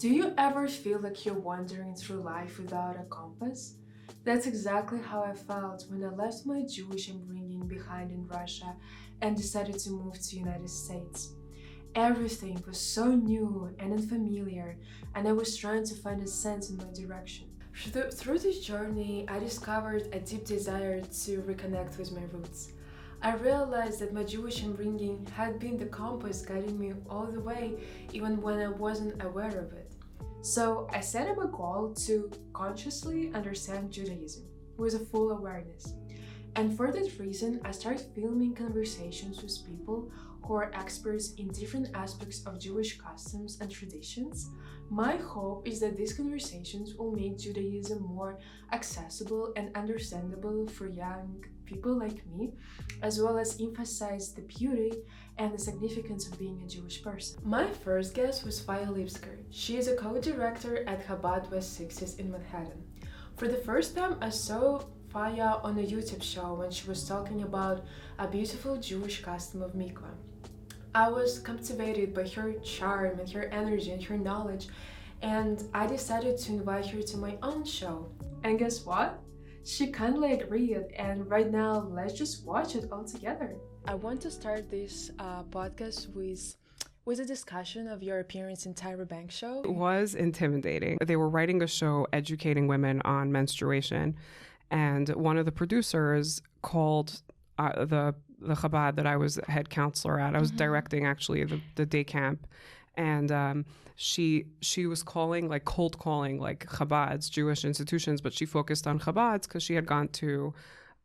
Do you ever feel like you're wandering through life without a compass? That's exactly how I felt when I left my Jewish upbringing behind in Russia and decided to move to the United States. Everything was so new and unfamiliar, and I was trying to find a sense in my direction. Through this journey, I discovered a deep desire to reconnect with my roots. I realized that my Jewish upbringing had been the compass guiding me all the way, even when I wasn't aware of it. So I set up a goal to consciously understand Judaism with a full awareness. And for that reason, I started filming conversations with people who are experts in different aspects of Jewish customs and traditions. My hope is that these conversations will make Judaism more accessible and understandable for young people like me, as well as emphasize the beauty and the significance of being a Jewish person. My first guest was Faya Lipskier. She is a co-director at Chabad West Sixties in Manhattan. For the first time, I saw Faya on a YouTube show when she was talking about a beautiful Jewish custom of Mikvah. I was captivated by her charm and her energy and her knowledge, and I decided to invite her to my own show. And guess what? She kindly agreed, and right now, let's just watch it all together. I want to start this podcast with a discussion of your appearance in Tyra Banks' show. It was intimidating. They were writing a show educating women on menstruation, and one of the producers called the Chabad that I was head counselor at. I was directing actually the day camp, and she was calling, like cold calling, like Chabad's Jewish institutions, but she focused on Chabad's because she had gone to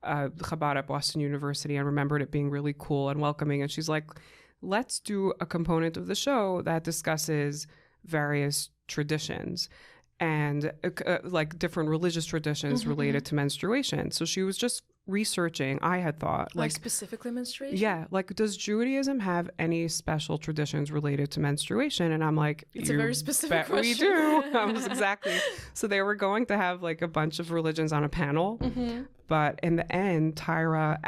Chabad at Boston University and remembered it being really cool and welcoming. And she's like, let's do a component of the show that discusses various traditions and like different religious traditions related to menstruation. So she was just researching, I had thought. Like specifically menstruation? Yeah. Like, does Judaism have any special traditions related to menstruation? And I'm like, it's a very specific question. We do. Exactly. So they were going to have like a bunch of religions on a panel. But in the end, Tyra,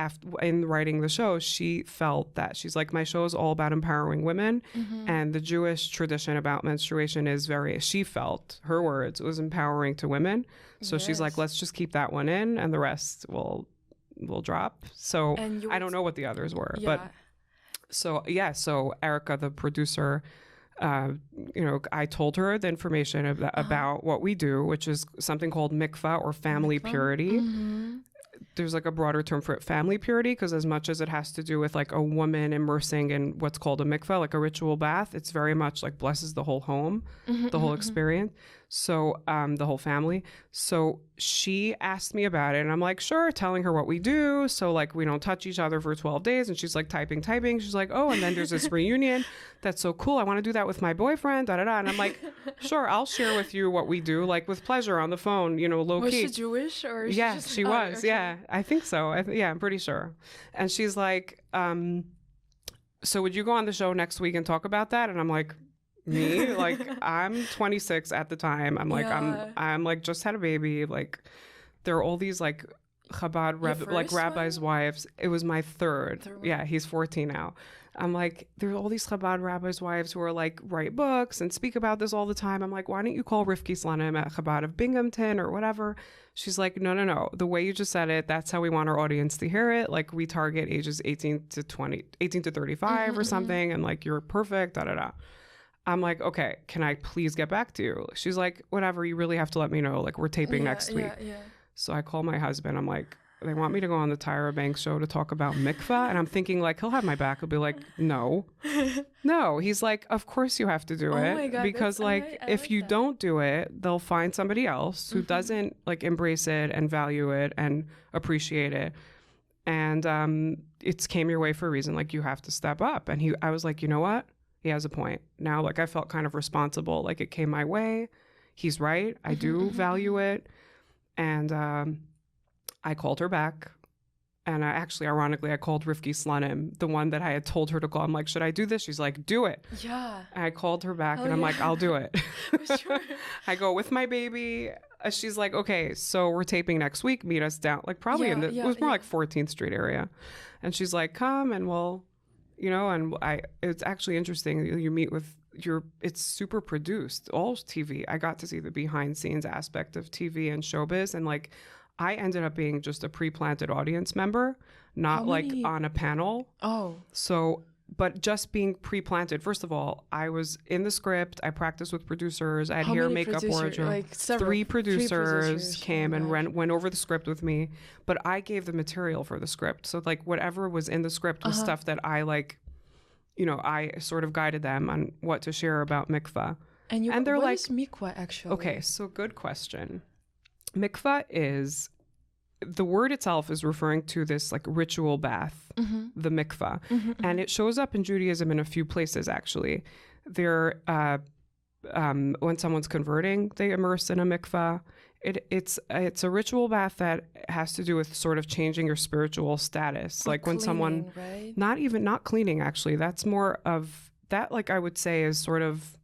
in writing the show, she felt that she's like, my show is all about empowering women. And the Jewish tradition about menstruation is she felt, her words, was empowering to women. So she's like, let's just keep that one in and the rest will drop. So I don't know what the others were. Yeah. But so Erica, the producer, I told her the information about what we do, which is something called Mikvah or family purity. There's like a broader term for it, family purity, because as much as it has to do with like a woman immersing in what's called a mikvah, like a ritual bath, it's very much like blesses the whole home, the whole experience. So the whole family. So she asked me about it and I'm like, sure, telling her what we do. So like we don't touch each other for 12 days. And she's like typing. She's like, oh, and then there's this reunion. That's so cool. I want to do that with my boyfriend. And I'm like, sure, I'll share with you what we do, like with pleasure on the phone, low key. Was she Jewish or? Yeah, she was. Okay. Yeah, I think so. I'm pretty sure. And she's like, so would you go on the show next week and talk about that? And I'm like, me? Like, I'm 26 at the time. I'm like, I'm like just had a baby. Like, there are all these like Chabad rabbis' wives. It was my third. Yeah, he's 14 now. I'm like, there are all these Chabad rabbis' wives who are like, write books and speak about this all the time. I'm like, why don't you call Rifki Slanim at Chabad of Binghamton or whatever? She's like, no. The way you just said it, that's how we want our audience to hear it. Like, we target ages 18 to 35 or something. And like, you're perfect, I'm like, okay, can I please get back to you? She's like, whatever, you really have to let me know. Like, we're taping next week. Yeah. So I call my husband. I'm like, they want me to go on the Tyra Banks show to talk about mikvah. And I'm thinking like, he'll have my back. He'll be like, no. He's like, of course you have to do it. My God, because like, if you don't do it, they'll find somebody else who doesn't like embrace it and value it and appreciate it. And it's came your way for a reason. Like, you have to step up. And I was like, you know what? He has a point. Now, like, I felt kind of responsible. Like, it came my way. He's right. I do value it. And I called her back. And ironically, I called Rifki Slanim, the one that I had told her to call. I'm like, should I do this? She's like, do it. Yeah. And I called her back and I'm like, I'll do it. Sure. I go with my baby. She's like, okay, so we're taping next week. Meet us down, like probably it was more like 14th Street area. And she's like, come and we'll and it's actually interesting. You meet with it's super produced, all TV. I got to see the behind scenes aspect of TV and showbiz. And like, I ended up being just a pre-planted audience member, not like on a panel. Oh. So, but just being pre-planted. First of all, I was in the script. I practiced with producers. I had hair, makeup, wardrobe. Like three producers came and went over the script with me. But I gave the material for the script. So like whatever was in the script was stuff that I like, I sort of guided them on what to share about Mikvah. And they're like, what is Mikvah actually? Okay, so good question. Mikvah is, the word itself is referring to this like ritual bath, the mikvah. And it shows up in Judaism in a few places, actually. There, when someone's converting, they immerse in a mikvah. It's a ritual bath that has to do with sort of changing your spiritual status. Like when someone, right? not cleaning, actually. That's more of that, like I would say is sort of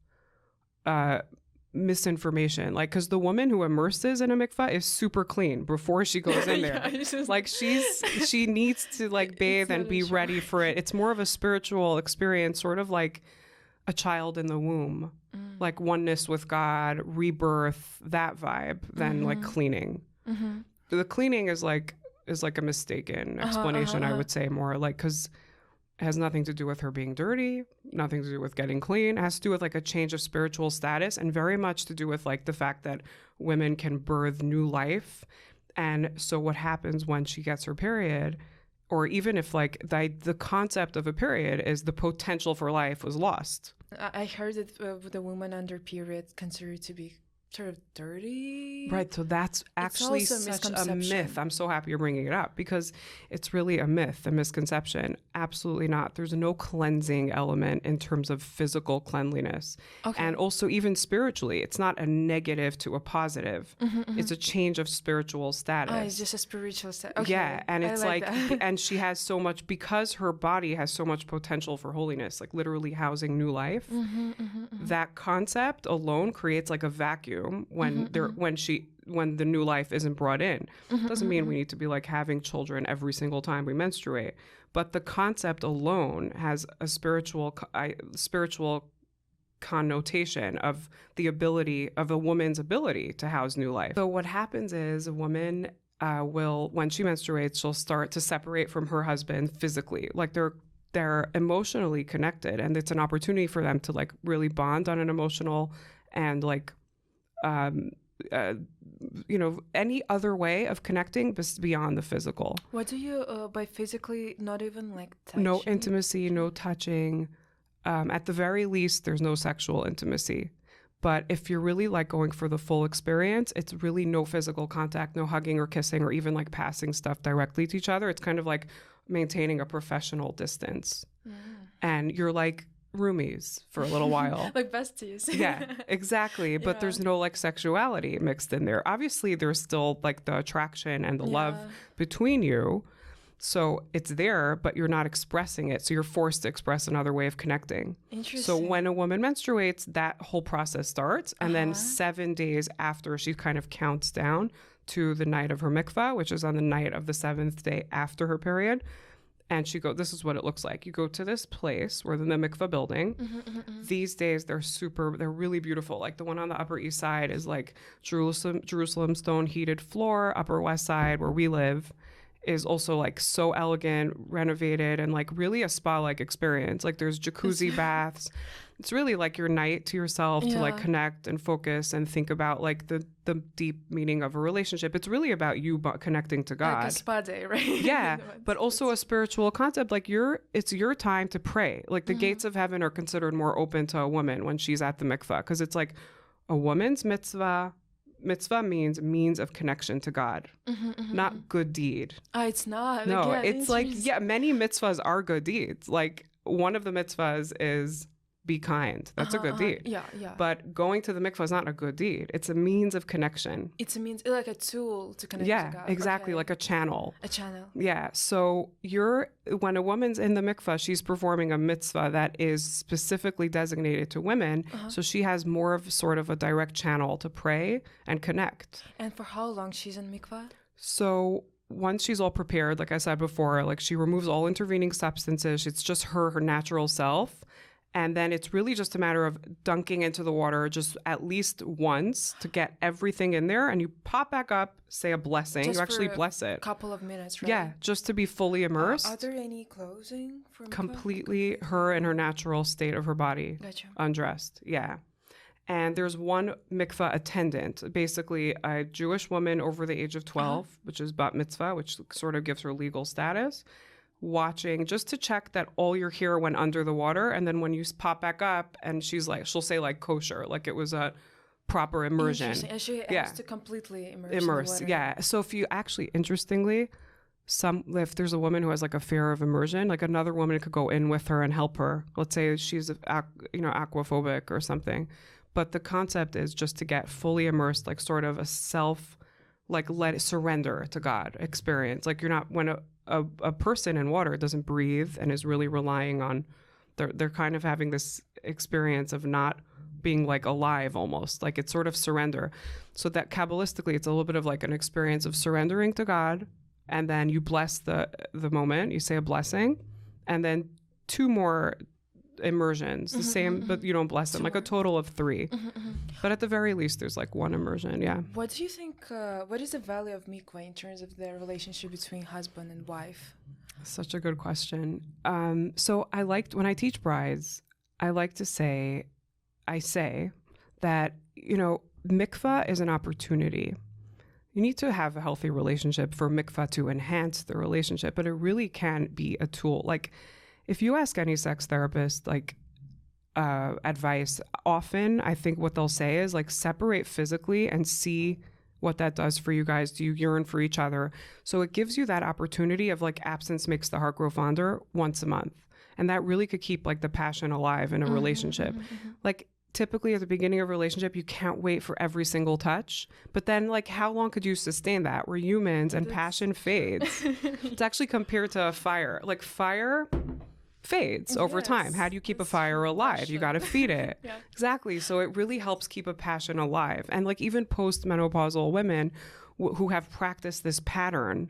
misinformation, like, because the woman who immerses in a mikvah is super clean before she goes in there. Like she needs to like bathe and be ready for it. It's more of a spiritual experience, sort of like a child in the womb, like oneness with God, rebirth, that vibe, than like cleaning. The cleaning is like a mistaken explanation, I would say, more like, because it has nothing to do with her being dirty, nothing to do with getting clean. It has to do with like a change of spiritual status, and very much to do with like the fact that women can birth new life. And so what happens when she gets her period, or even if like the concept of a period is the potential for life was lost. I heard that the woman under period considered to be sort of dirty. Right, so that's actually such a myth. I'm so happy you're bringing it up, because it's really a myth, a misconception. Absolutely not. There's no cleansing element in terms of physical cleanliness. Okay. And also even spiritually, it's not a negative to a positive. It's a change of spiritual status. Oh, it's just a spiritual status. Okay. Yeah, and it's like and she has so much, because her body has so much potential for holiness, like literally housing new life. That concept alone creates like a vacuum when when the new life isn't brought in. Doesn't mean we need to be like having children every single time we menstruate, but the concept alone has a spiritual connotation of the ability of a woman's ability to house new life. So what happens is a woman will, when she menstruates, she'll start to separate from her husband physically. Like they're emotionally connected, and it's an opportunity for them to like really bond on an emotional and like any other way of connecting beyond the physical. What do you by physically? Not even like touching? No intimacy, no touching. At the very least, there's no sexual intimacy. But if you're really like going for the full experience, it's really no physical contact, no hugging or kissing or even like passing stuff directly to each other. It's kind of like maintaining a professional distance. And you're like roomies for a little while. Like besties. Yeah, exactly. But there's no like sexuality mixed in there. Obviously, there's still like the attraction and the love between you. So it's there, but you're not expressing it. So you're forced to express another way of connecting. Interesting. So when a woman menstruates, that whole process starts. And then 7 days after, she kind of counts down to the night of her mikvah, which is on the night of the 7th day after her period. And this is what it looks like. You go to this place, we're in the mikvah building. These days, they're really beautiful. Like the one on the Upper East Side is like Jerusalem stone heated floor. Upper West Side, where we live, is also like so elegant, renovated, and like really a spa-like experience. Like there's jacuzzi baths. It's really like your night to yourself to like connect and focus and think about like the deep meaning of a relationship. It's really about you connecting to God. Like a spa day, right? Yeah, but also a spiritual concept. Like it's your time to pray. Like the gates of heaven are considered more open to a woman when she's at the mikvah, because it's like a woman's mitzvah. Mitzvah means means of connection to God, not good deed. It's not. No, it's like, many mitzvahs are good deeds. Like one of the mitzvahs is be kind. That's a good deed. Yeah. But going to the mikvah is not a good deed. It's a means of connection. It's a means, like a tool to connect to God. Yeah, exactly. Like a channel. A channel. Yeah. So when a woman's in the mikvah, she's performing a mitzvah that is specifically designated to women. So she has more of sort of a direct channel to pray and connect. And for how long she's in mikvah? So once she's all prepared, like I said before, like she removes all intervening substances. It's just her natural self. And then it's really just a matter of dunking into the water just at least once to get everything in there. And you pop back up, say a blessing. Just you actually for bless it. A couple of minutes, right? Yeah, just to be fully immersed. Are there any clothing for mikvah? Completely her in her natural state of her body. Gotcha. Undressed. Yeah. And there's one mikvah attendant, basically a Jewish woman over the age of 12, which is bat mitzvah, which sort of gives her legal status, watching just to check that all your hair went under the water. And then when you pop back up and she'll say like kosher, like it was a proper immersion. And she has to completely immerse in the water. Yeah. So if you actually, interestingly, if there's a woman who has like a fear of immersion, like another woman could go in with her and help her. Let's say she's aquaphobic or something. But the concept is just to get fully immersed, like sort of a self, like let it surrender to God experience. Like you're not, when a person in water doesn't breathe and is really relying on, they're kind of having this experience of not being like alive almost, like it's sort of surrender. So that Kabbalistically, it's a little bit of like an experience of surrendering to God. And then you bless the moment, you say a blessing, and then 2 more immersions, the same, but you don't bless them, like a total of 3. But at the very least, there's like 1 immersion, yeah. What do you think, what is the value of mikvah in terms of the relationship between husband and wife? Such a good question. So when I teach brides, I say that, mikvah is an opportunity. You need to have a healthy relationship for mikvah to enhance the relationship, but it really can be a tool. Like, if you ask any sex therapist, like, advice, often I think what they'll say is like separate physically and see what that does for you guys. Do you yearn for each other? So it gives you that opportunity of like absence makes the heart grow fonder once a month. And that really could keep like the passion alive in a relationship. Like typically at the beginning of a relationship, you can't wait for every single touch. But then like how long could you sustain that? We're humans and passion fades. It's actually compared to a fire. Like fire fades over time. How do you keep a fire alive? You got to feed it. Exactly. So it really helps keep a passion alive. And like even post-menopausal women who have practiced this pattern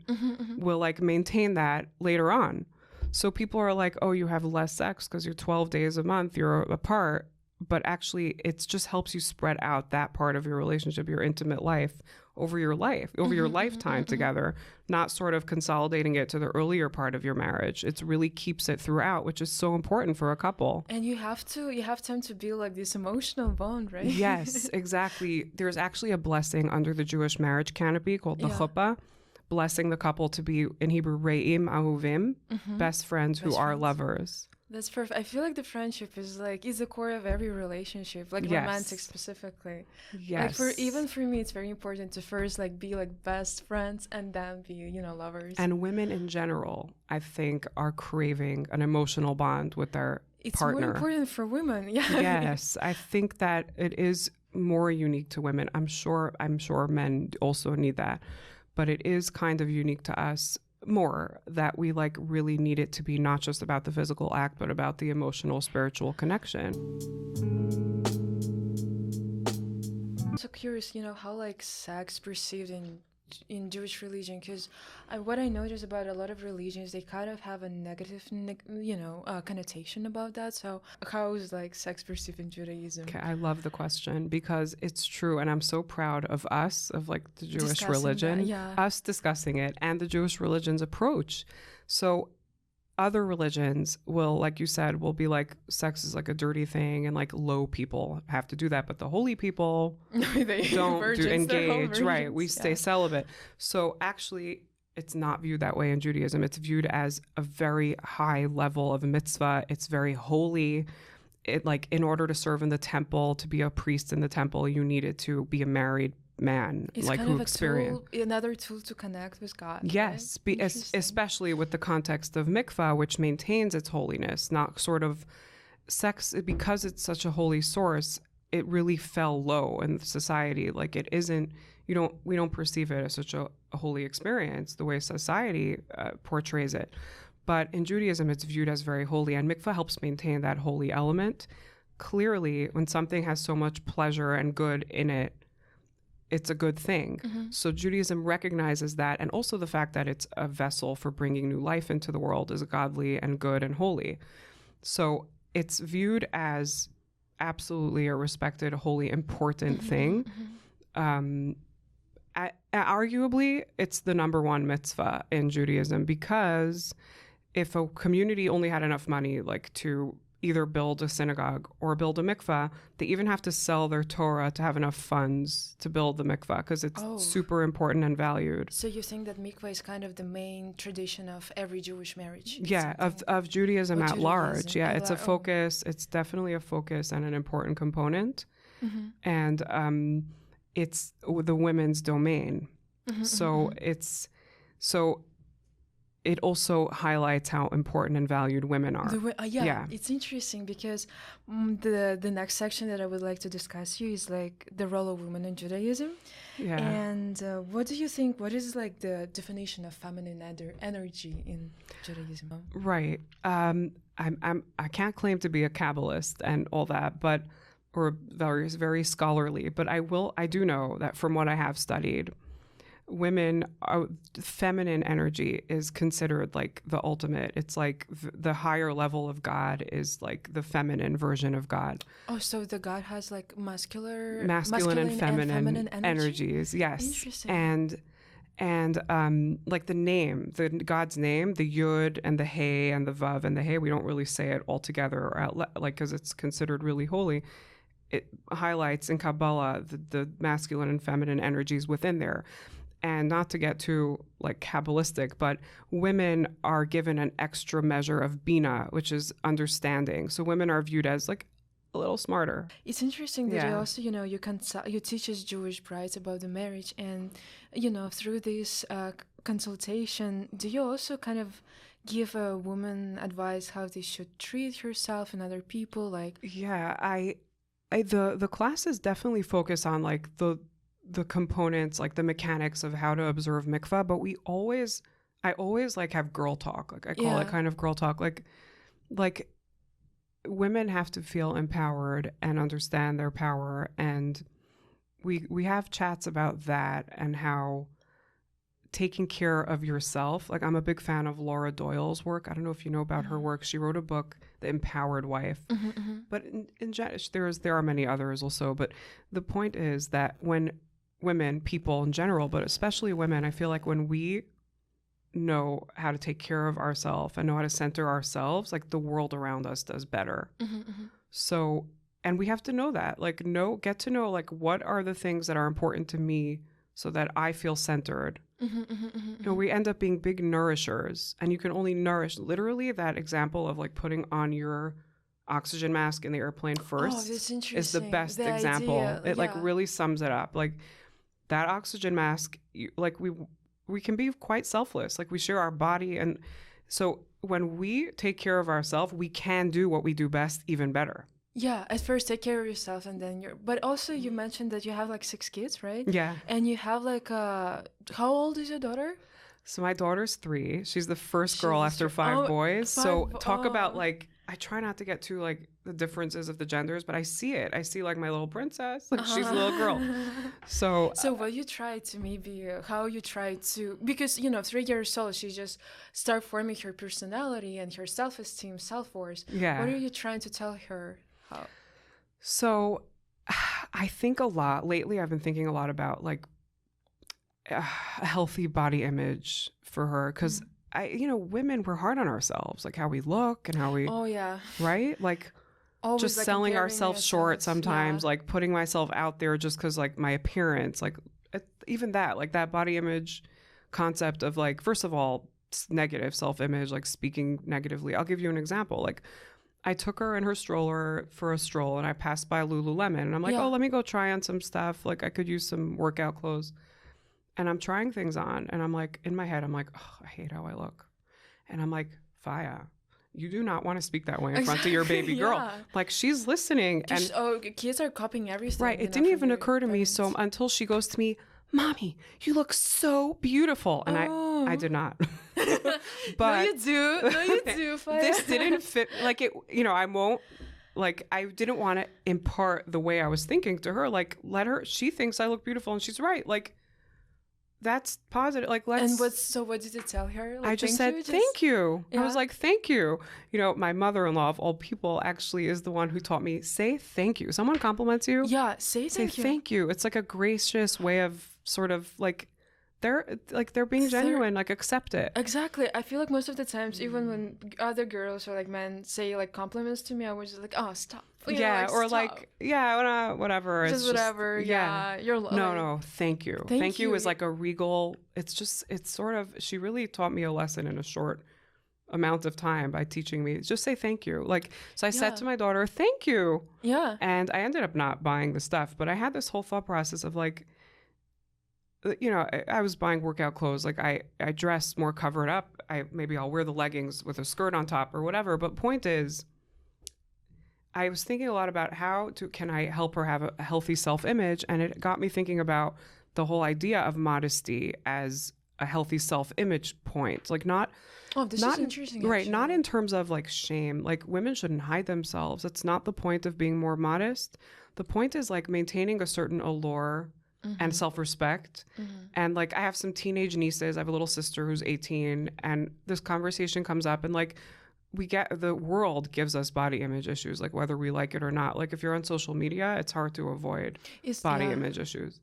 will like maintain that later on. So people are like, oh, you have less sex because you're 12 days a month, you're apart. But actually, it just helps you spread out that part of your relationship, your intimate life, over your lifetime together, not sort of consolidating it to the earlier part of your marriage. It really keeps it throughout, which is so important for a couple. And you have time to build like this emotional bond, right? Yes, exactly. There's actually a blessing under the Jewish marriage canopy called the chuppah, blessing the couple to be, in Hebrew, re'im ahuvim, best friends who are lovers. That's perfect. I feel like the friendship is the core of every relationship, like romantic specifically. Yes. Like even for me, it's very important to first like be like best friends and then be, lovers. And women in general, I think, are craving an emotional bond with their partner. It's more important for women. Yeah. Yes, I think that it is more unique to women. I'm sure men also need that, but it is kind of unique to us more that we like really need it to be not just about the physical act but about the emotional spiritual connection. I'm so curious, how like sex perceived in Jewish religion, because what I notice about a lot of religions, they kind of have a negative connotation about that. So how is like sex perceived in Judaism? Okay, I love the question because it's true, and I'm so proud of us, of like the Jewish discussing religion, that, us discussing it, and the Jewish religion's approach. So other religions will, like you said, will be like sex is like a dirty thing and like low people have to do that, but the holy people don't engage, right? We stay celibate. So actually it's not viewed that way in Judaism. It's viewed as a very high level of mitzvah. It's very holy. It like in order to serve in the temple, to be a priest in the temple, you needed to be a married man, it's like kind who of experience another tool to connect with God. Yes, right? Especially with the context of mikvah, which maintains its holiness, not sort of sex, because it's such a holy source. It really fell low in society. Like it isn't. We don't perceive it as such a holy experience the way society portrays it. But in Judaism, it's viewed as very holy, and mikvah helps maintain that holy element. Clearly, when something has so much pleasure and good in it, it's a good thing. So Judaism recognizes that, and also the fact that it's a vessel for bringing new life into the world is godly and good and holy. So it's viewed as absolutely a respected, holy, important thing. Arguably, it's the number one mitzvah in Judaism, because if a community only had enough money, like to either build a synagogue or build a mikvah, they even have to sell their Torah to have enough funds to build the mikvah, because it's super important and valued. So you think that mikvah is kind of the main tradition of every Jewish marriage? Yeah, of Judaism at large. Yeah, it's a focus. It's definitely a focus and an important component. And it's the women's domain. So it also highlights how important and valued women are. It's interesting because the next section that I would like to discuss here is like the role of women in Judaism. Yeah. And what do you think? What is like the definition of feminine energy in Judaism? Right. I can't claim to be a Kabbalist and all that, but or very scholarly. But I do know that from what I have studied, feminine energy is considered like the ultimate. It's like the higher level of God is like the feminine version of God. Oh, so the God has like masculine and feminine energies. Yes. Interesting. And like the God's name, the Yud and the Hey and the Vav and the Hey, we don't really say it all together or like because it's considered really holy. It highlights in Kabbalah the masculine and feminine energies within there. And not to get too like Kabbalistic, but women are given an extra measure of bina, which is understanding. So women are viewed as like a little smarter. It's interesting that you also, you teach as Jewish brides about the marriage, and through this consultation, do you also kind of give a woman advice how they should treat herself and other people? Like, the classes definitely focus on like the components, like the mechanics of how to observe mikvah, but I always like have girl talk. Like I call it kind of girl talk. Like women have to feel empowered and understand their power. And we have chats about that and how taking care of yourself. Like I'm a big fan of Laura Doyle's work. I don't know if you know about her work. She wrote a book, The Empowered Wife. But in there are many others also. But the point is that when women, people in general, but especially women, I feel like when we know how to take care of ourselves and know how to center ourselves, like the world around us does better. So, and we have to know that, like get to know like what are the things that are important to me so that I feel centered. We end up being big nourishers, and you can only nourish, literally that example of like putting on your oxygen mask in the airplane first is the best example. Like really sums it up. Like that oxygen mask, we can be quite selfless. Like we share our body. And so when we take care of ourselves, we can do what we do best even better. Yeah, at first take care of yourself, and then but also you mentioned that you have like 6 kids, right? Yeah. And you have like how old is your daughter? So my daughter's 3. She's the first girl after 5 boys. So talk about like, I try not to get too like the differences of the genders, but I see it. I see like my little princess, like she's a little girl. So what you try to maybe, how you try to, because 3 years old, she just start forming her personality and her self-esteem, self-worth. Yeah. What are you trying to tell her? How? So I think a lot, lately I've been thinking a lot about like a healthy body image for her, because women, we're hard on ourselves, like how we look and how we right, like always just like selling ourselves short sometimes, like putting myself out there just because like my appearance, like even that, like that body image concept of like, first of all, negative self-image, like speaking negatively. I'll give you an example. Like I took her in her stroller for a stroll, and I passed by Lululemon, and I'm like, oh, let me go try on some stuff, like I could use some workout clothes. And I'm trying things on, and I'm like, in my head, I'm like, oh, I hate how I look. And I'm like, Faya, you do not want to speak that way in front of your baby girl. Like, she's listening. Kids are copying everything. Right. It didn't even occur to me. So until she goes to me, Mommy, you look so beautiful. And I did not. But No, you do, Faya. This didn't fit. Like, it, I won't Like, I didn't want to impart the way I was thinking to her. Like, she thinks I look beautiful and she's right. Like, that's positive. Like, let's. And what did you tell her? Like, I just said, thank you. Yeah. I was like, thank you. You know, my mother-in-law of all people actually is the one who taught me, say thank you. Someone compliments you. Yeah, say thank you. It's like a gracious way of sort of like, they're being genuine, like accept it. Exactly. I feel like most of the times, even when other girls or like men say like compliments to me, I was just like, oh, stop. Whatever. Just whatever. You're no, thank you. Thank you is like a regal. It's sort of, she really taught me a lesson in a short amount of time by teaching me, just say thank you. Like, so I said to my daughter, thank you. Yeah. And I ended up not buying the stuff, but I had this whole thought process of like, you know, I was buying workout clothes. Like I dress more covered up. Maybe I'll wear the leggings with a skirt on top or whatever. But point is, I was thinking a lot about can I help her have a healthy self-image? And it got me thinking about the whole idea of modesty as a healthy self-image point. Like not is interesting. Right. Actually. Not in terms of like shame. Like women shouldn't hide themselves. That's not the point of being more modest. The point is like maintaining a certain allure and self-respect. And like I have some teenage nieces. I have a little sister who's 18, and this conversation comes up, and like the world gives us body image issues, like whether we like it or not. Like if you're on social media, it's hard to avoid body image issues.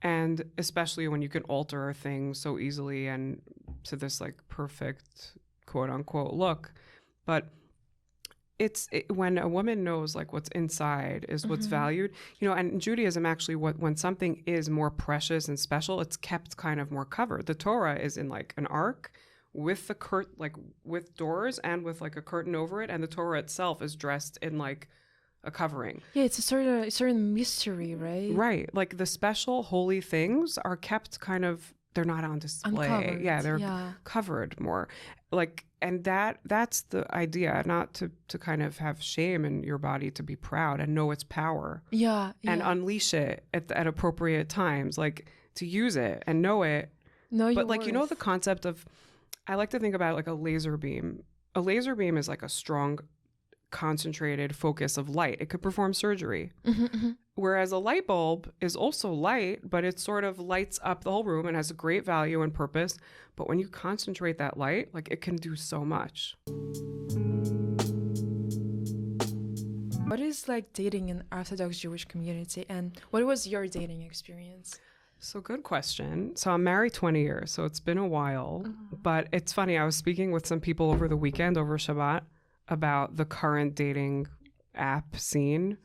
And especially when you can alter things so easily and to this like perfect quote unquote look. But when a woman knows like what's inside is what's valued, you know, and in Judaism, actually, when something is more precious and special, it's kept kind of more covered. The Torah is in like an ark with with doors and with like a curtain over it. And the Torah itself is dressed in like a covering. Yeah, it's a certain mystery, right? Right. Like the special holy things are kept kind of, they're not on display. Uncovered. Yeah, they're covered more. Like, and that's the idea, not to kind of have shame in your body, to be proud and know its power. Yeah. And unleash it at appropriate times, like to use it and know it. But like, you know, the concept of, I like to think about like a laser beam. A laser beam is like a strong, concentrated focus of light. It could perform surgery. Whereas a light bulb is also light, but it sort of lights up the whole room and has a great value and purpose. But when you concentrate that light, like it can do so much. What is like dating in Orthodox Jewish community, and what was your dating experience? So good question. So I'm married 20 years, so it's been a while. But it's funny, I was speaking with some people over the weekend, over Shabbat, about the current dating app scene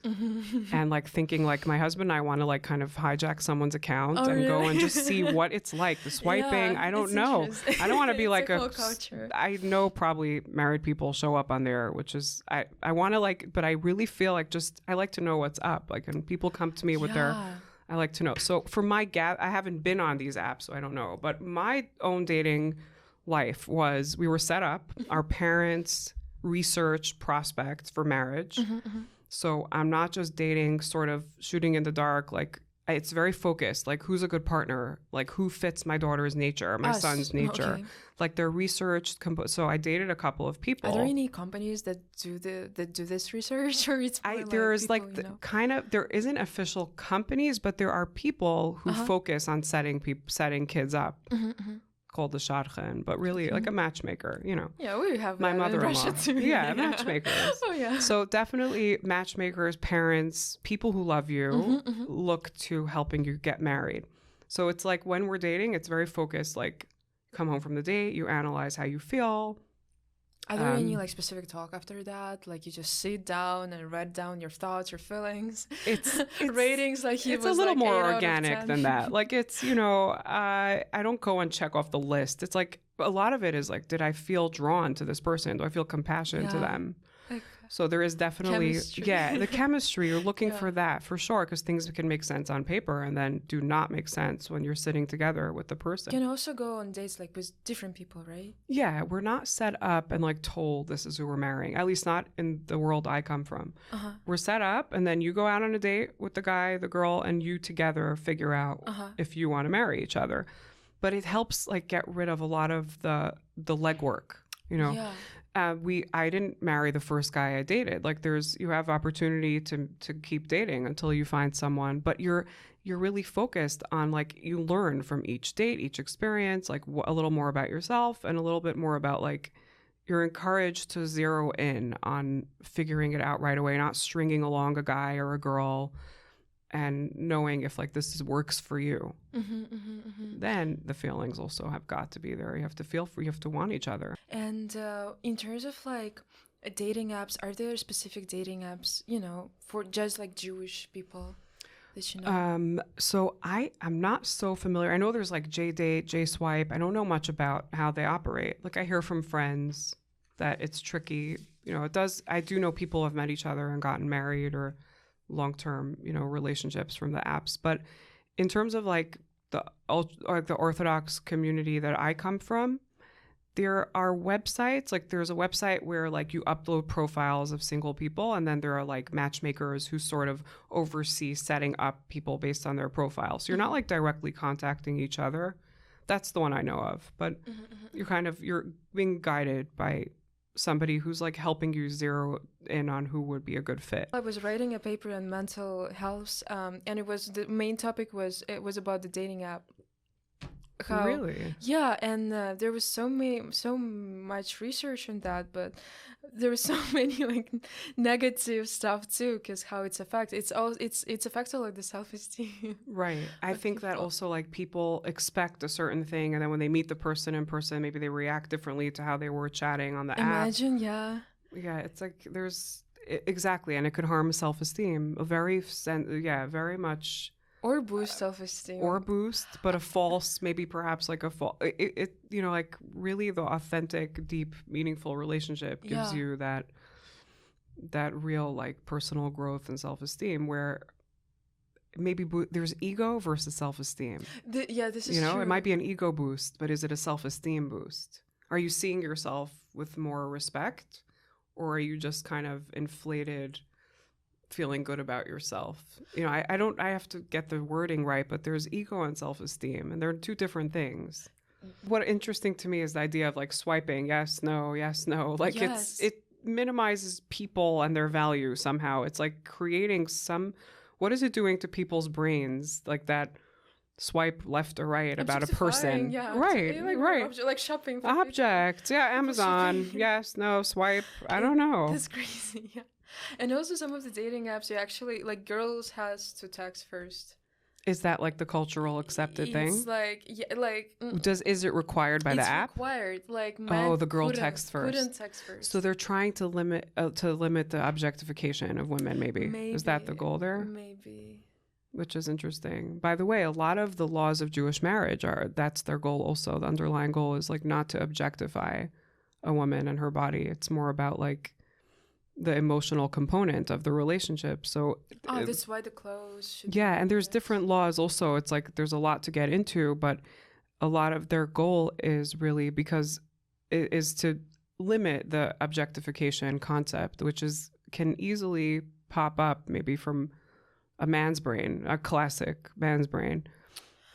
and like thinking like my husband and I want to like kind of hijack someone's account go and just see what it's like, the swiping. I don't know. I don't want to be like I know probably married people show up on there, which is I want to like, but I really feel like I like to know what's up. Like when people come to me with I like to know. So for my I haven't been on these apps, so I don't know. But my own dating life was, we were set up, our parents research prospects for marriage. So I'm not just dating sort of shooting in the dark. Like it's very focused, like who's a good partner, like who fits my daughter's nature, my son's nature. Like they're researched. So I dated a couple of people. Are there any companies that do this research, or it's there's like there isn't official companies, but there are people who focus on setting kids up. Called the shadchan, but really like a matchmaker, you know. Yeah, we have my mother-in-law. Yeah, matchmakers. Oh yeah. So definitely matchmakers, parents, people who love you look to helping you get married. So it's like when we're dating, it's very focused. Like, come home from the date, you analyze how you feel. Are there any like specific talk after that? Like you just sit down and write down your thoughts, your feelings. It's ratings. Like it's a little more organic than that. Like it's, you know, I don't go and check off the list. It's like a lot of it is like, did I feel drawn to this person? Do I feel compassion to them? So there is definitely, the chemistry. You're looking for that for sure, because things can make sense on paper and then do not make sense when you're sitting together with the person. You can also go on dates like with different people, right? Yeah, we're not set up and like told this is who we're marrying, at least not in the world I come from. We're set up and then you go out on a date with the guy, the girl, and you together figure out if you want to marry each other. But it helps like get rid of a lot of the legwork, you know? I didn't marry the first guy I dated. Like you have opportunity to keep dating until you find someone, but you're really focused on like you learn from each date, each experience, like a little more about yourself and a little bit more about like you're encouraged to zero in on figuring it out right away, not stringing along a guy or a girl and knowing if like works for you. Then the feelings also have got to be there. You have to feel for, you have to want each other. And in terms of like dating apps, are there specific dating apps, you know, for just like Jewish people that you know? So I'm not so familiar. I know there's like JDate, JSwipe. I don't know much about how they operate. Like I hear from friends that it's tricky. You know, I do know people have met each other and gotten married or long-term, you know, relationships from the apps. But in terms of like the Orthodox community that I come from, there are websites, like there's a website where like you upload profiles of single people, and then there are like matchmakers who sort of oversee setting up people based on their profile. So you're not like directly contacting each other. That's the one I know of. But you're being guided by somebody who's like helping you zero in on who would be a good fit. I was writing a paper on mental health, and the main topic was about the dating app. Really? Yeah, and there was so much research on that, but there was so many like negative stuff too, because how it's affected. It's affected like the self-esteem. Right. I think that also like people expect a certain thing, and then when they meet the person in person, maybe they react differently to how they were chatting on the app. Imagine, yeah. Yeah, it's like exactly, and it could harm self-esteem. Very much. Or boost self-esteem. Or boost, but a false, maybe perhaps like a false, you know, like really the authentic, deep, meaningful relationship gives you that real like personal growth and self-esteem where maybe there's ego versus self-esteem. This is you know, true. It might be an ego boost, but is it a self-esteem boost? Are you seeing yourself with more respect, or are you just kind of inflated feeling good about yourself? You know, I have to get the wording right, but there's ego and self-esteem, and they're two different things. What interesting to me is the idea of like swiping, yes, no. Like it minimizes people and their value somehow. It's like creating what is it doing to people's brains? Like that swipe left or right about a person. Yeah, right. Like shopping. Objects. Yeah, Amazon. Yes, no, swipe. I don't know. That's crazy. Yeah. And also some of the dating apps, you actually, like, girls has to text first. Is that like the cultural accepted thing? It's like, yeah, like... Is it required by the app? It's required. Like, men the girl texts first. Couldn't text first. So they're trying to limit the objectification of women, maybe. Is that the goal there? Maybe. Which is interesting. By the way, a lot of the laws of Jewish marriage that's their goal also. The underlying goal is like not to objectify a woman and her body. It's more about like the emotional component of the relationship. So that's why the clothes should and there's different laws also. It's like there's a lot to get into, but a lot of their goal is really because it is to limit the objectification concept, which can easily pop up maybe from a man's brain, a classic man's brain.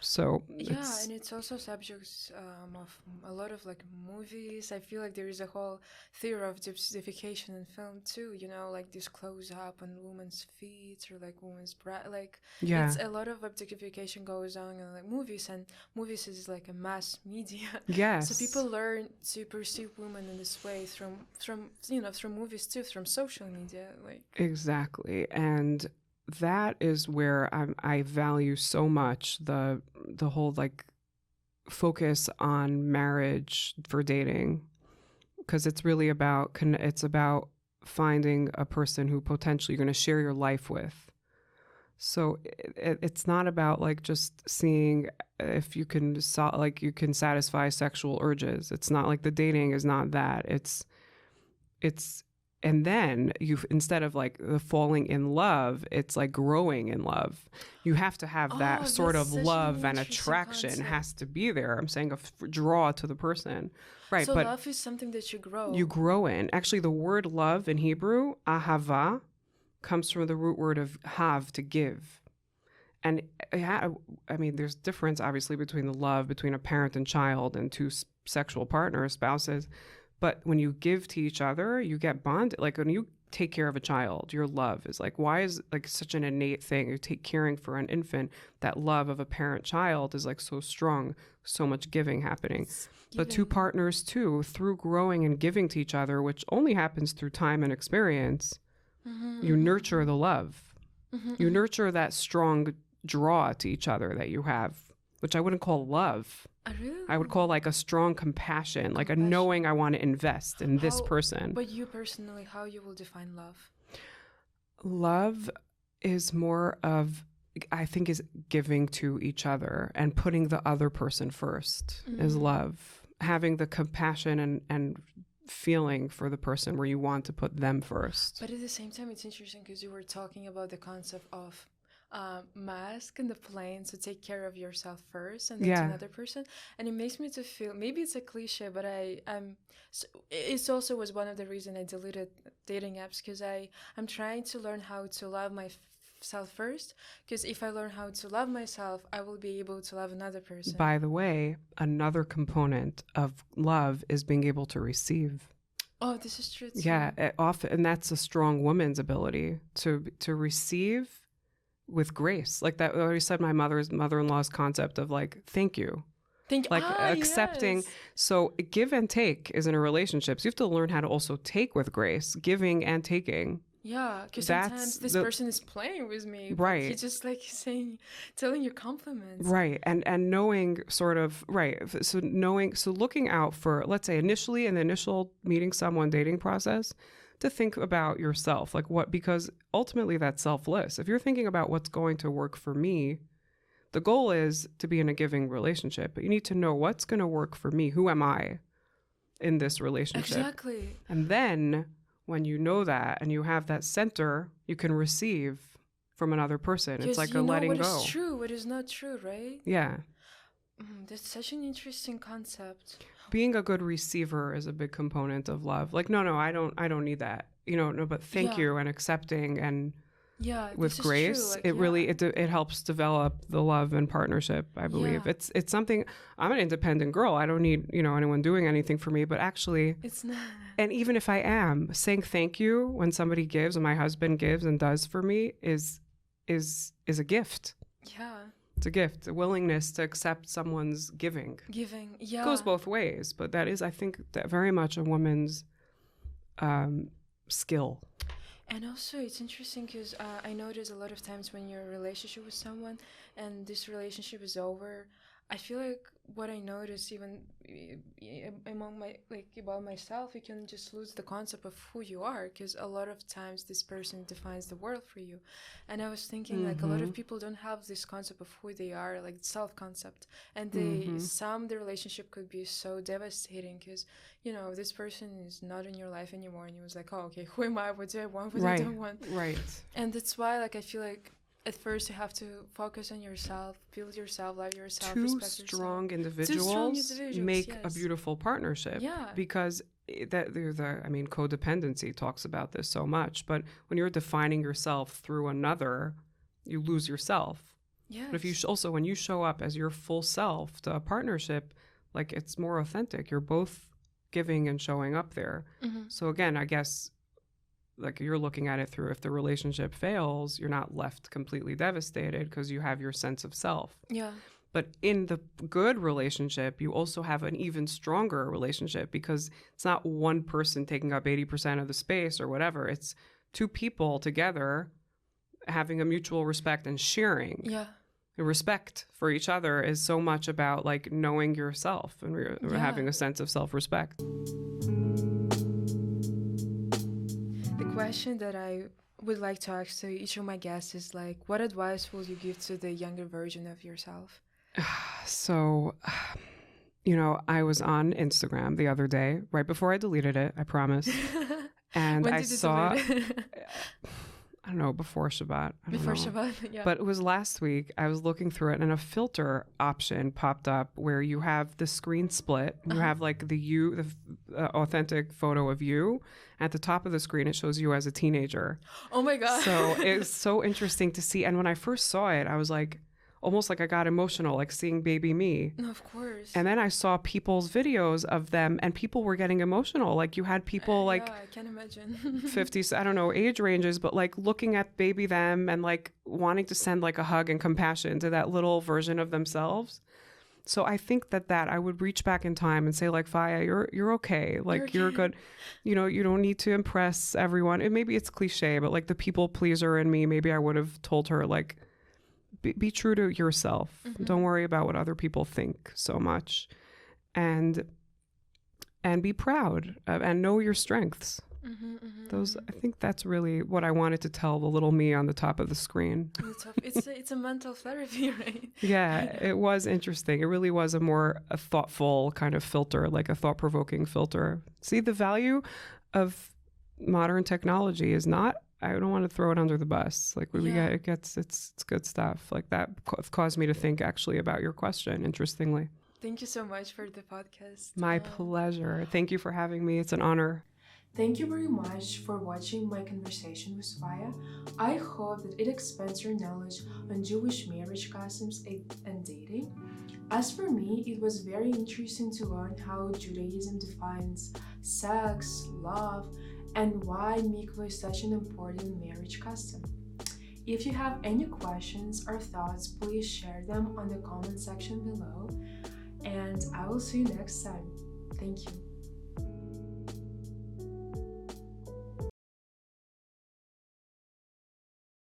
So and it's also subjects of a lot of like movies. I feel like there is a whole theory of objectification in film too, you know, like this close up on women's feet or like women's breast, like it's a lot of objectification goes on in like movies, and movies is like a mass media. Yes. So people learn to perceive women in this way from movies too, from social media, like exactly. And that is where I value so much the whole like focus on marriage for dating, because it's really about finding a person who potentially you're going to share your life with. So it's not about like just seeing if you can you can satisfy sexual urges. It's not like the dating is not that. It's and then instead of like the falling in love, it's like growing in love. You have to have that sort of love and attraction concept. Has to be there. I'm saying a draw to the person. Right. So but love is something that you grow. You grow in. Actually, the word love in Hebrew, ahava, comes from the root word of hav, to give. And I mean, there's difference obviously between the love between a parent and child and two sexual partners, spouses. But when you give to each other, you get bonded. Like when you take care of a child, your love is like, why is like such an innate thing? You take caring for an infant, that love of a parent child is like so strong, so much giving happening. But two partners too, through growing and giving to each other, which only happens through time and experience, you nurture the love. You nurture that strong draw to each other that you have, which I wouldn't call love. I would call like a strong compassion, like a knowing I want to invest in this person. But you personally, how you will define love? Love is more of, I think, is giving to each other and putting the other person first is love. Having the compassion and feeling for the person where you want to put them first. But at the same time, it's interesting because you were talking about the concept of mask in the plane, so take care of yourself first and then to another person, and it makes me to feel, maybe it's a cliche, but it also was one of the reasons I deleted dating apps, because I'm trying to learn how to love myself first, because if I learn how to love myself, I will be able to love another person. By the way, another component of love is being able to receive. Oh, this is true too. Yeah, often, and that's a strong woman's ability to receive with grace. Like that, I already said my mother-in-law's concept of like, thank you. Like accepting. Yes. So give and take is in a relationship. So you have to learn how to also take with grace, giving and taking. Yeah, because sometimes this person is playing with me. Right. He's just like telling you compliments. Right. And knowing sort of, right. So looking out for, let's say initially in the initial meeting someone dating process, to think about yourself, like what, because ultimately that's selfless. If you're thinking about what's going to work for me, the goal is to be in a giving relationship, but you need to know what's going to work for me. Who am I in this relationship? Exactly. And then when you know that and you have that center, you can receive from another person. It's like a letting go. What is true, what is not true, right? Yeah. That's such an interesting concept. Being a good receiver is a big component of love. Like, no, I don't need that. No, but thank you and accepting and with grace, like, really it helps develop the love and partnership, I believe. Yeah. It's something. I'm an independent girl. I don't need, anyone doing anything for me, but actually it's not. And even if I am saying thank you when somebody gives and my husband gives and does for me is a gift. Yeah. It's a gift, a willingness to accept someone's giving. Yeah. It goes both ways, but that is, I think, that very much a woman's skill. And also, it's interesting because I notice a lot of times when you're in a relationship with someone and this relationship is over, I feel like what I notice even about myself, you can just lose the concept of who you are, because a lot of times this person defines the world for you. And I was thinking like a lot of people don't have this concept of who they are, like self-concept, and the relationship could be so devastating because this person is not in your life anymore, and you was like, oh, okay, who am I, what do I want, what I don't want, right? And that's why I feel like at first you have to focus on yourself, build yourself, love yourself, Two respect strong yourself. individuals make a beautiful partnership. Yeah. Because codependency talks about this so much, but when you're defining yourself through another, you lose yourself. Yes. But if you also, when you show up as your full self to a partnership, like it's more authentic. You're both giving and showing up there. So again, I guess like you're looking at it through, if the relationship fails, you're not left completely devastated because you have your sense of self. Yeah. But in the good relationship, you also have an even stronger relationship because it's not one person taking up 80% of the space or whatever. It's two people together having a mutual respect and sharing. Yeah. The respect for each other is so much about like knowing yourself and having a sense of self-respect. The question that I would like to ask to each of my guests is like, what advice will you give to the younger version of yourself? So, I was on Instagram the other day, right before I deleted it, I promise. And I saw, I don't know, before Shabbat. Shabbat, yeah. But it was last week, I was looking through it and a filter option popped up where you have the screen split. You have like the authentic photo of you. At the top of the screen, it shows you as a teenager. Oh my God. So it's so interesting to see. And when I first saw it, I was like, almost like I got emotional, like seeing baby me. Of course. And then I saw people's videos of them, and people were getting emotional. Like you had people like, yeah, I can imagine. 50s, I don't know, age ranges, but like looking at baby them and like wanting to send like a hug and compassion to that little version of themselves. So I think that I would reach back in time and say like, Faya, you're okay. Like you're good. You know, you don't need to impress everyone. And maybe it's cliche, but like the people pleaser in me, maybe I would have told her like, be true to yourself. Don't worry about what other people think so much, and be proud and know your strengths. Those, I think that's really what I wanted to tell the little me on the top of the screen. It's a mental therapy, right? Yeah, it was interesting. It really was a thoughtful kind of filter, like a thought-provoking filter. See, the value of modern technology is not, I don't want to throw it under the bus. Like it's good stuff. Like that caused me to think actually about your question, interestingly. Thank you so much for the podcast. My pleasure. Thank you for having me. It's an honor. Thank you very much for watching my conversation with Faya. I hope that it expands your knowledge on Jewish marriage customs and dating. As for me, it was very interesting to learn how Judaism defines sex, love, and why Mikvah is such an important marriage custom. If you have any questions or thoughts, please share them on the comment section below, and I will see you next time. Thank you.